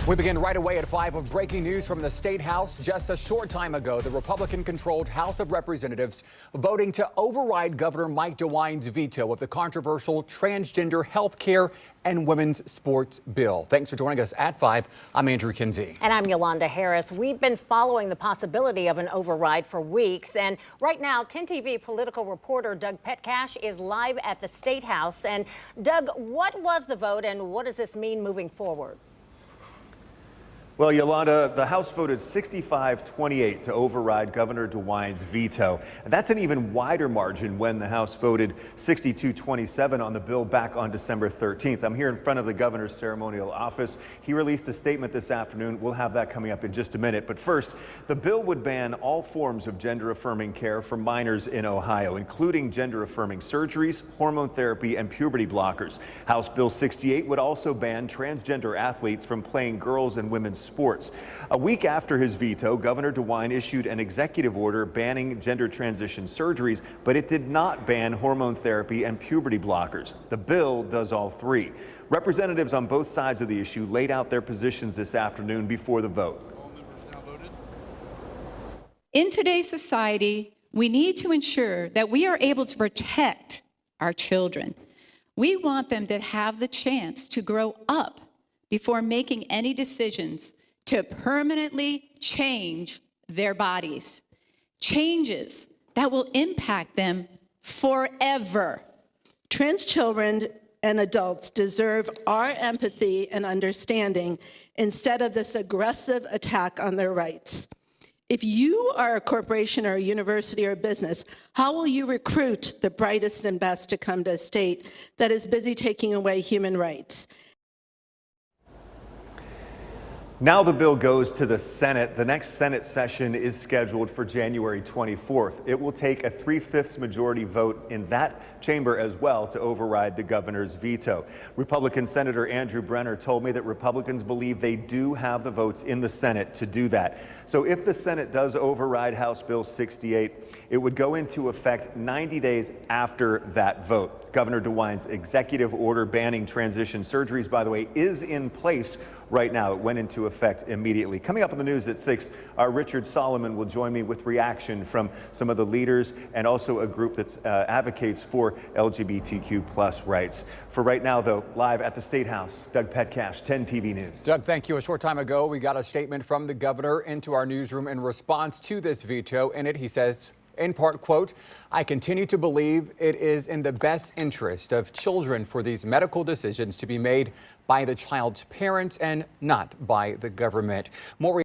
We begin right away at 5 with breaking news from the State House. Just a short time ago, the Republican-controlled House of Representatives voting to override Governor Mike DeWine's veto of the controversial transgender health care and women's sports bill. Thanks for joining us at 5. I'm Andrew Kinsey. And I'm Yolanda Harris. We've been following the possibility of an override for weeks. And right now, 10 TV political reporter Doug Petcash is live at the State House. And Doug, what was the vote and what does this mean moving forward? Well, Yolanda, the House voted 65-28 to override Governor DeWine's veto. And that's an even wider margin when the House voted 62-27 on the bill back on December 13th. I'm here in front of the governor's ceremonial office. He released a statement this afternoon. We'll have that coming up in just a minute. But first, the bill would ban all forms of gender-affirming care for minors in Ohio, including gender-affirming surgeries, hormone therapy, and puberty blockers. House Bill 68 would also ban transgender athletes from playing girls and women's sports. A week after his veto, Governor DeWine issued an executive order banning gender transition surgeries, but it did not ban hormone therapy and puberty blockers. The bill does all three. Representatives on both sides of the issue laid out their positions this afternoon before the vote. In today's society, we need to ensure that we are able to protect our children. We want them to have the chance to grow up before making any decisions to permanently change their bodies. Changes that will impact them forever. Trans children and adults deserve our empathy and understanding instead of this aggressive attack on their rights. If you are a corporation or a university or a business, how will you recruit the brightest and best to come to a state that is busy taking away human rights? Now the bill goes to the Senate. The next Senate session is scheduled for January 24th. It will take a 3/5 majority vote in that chamber as well to override the governor's veto. Republican Senator Andrew Brenner told me that Republicans believe they do have the votes in the Senate to do that. So if the Senate does override House Bill 68, it would go into effect 90 days after that vote. Governor DeWine's executive order banning transition surgeries, by the way, is in place right now. It went into effect immediately. Coming up on the news at 6, our Richard Solomon will join me with reaction from some of the leaders and also a group that advocates for LGBTQ+ rights. For right now, though, live at the State House, Doug Petcash, 10 TV News. Doug, thank you. A short time ago, we got a statement from the governor into our newsroom in response to this veto. In it, he says, in part, quote, "I continue to believe it is in the best interest of children for these medical decisions to be made by the child's parents and not by the government." More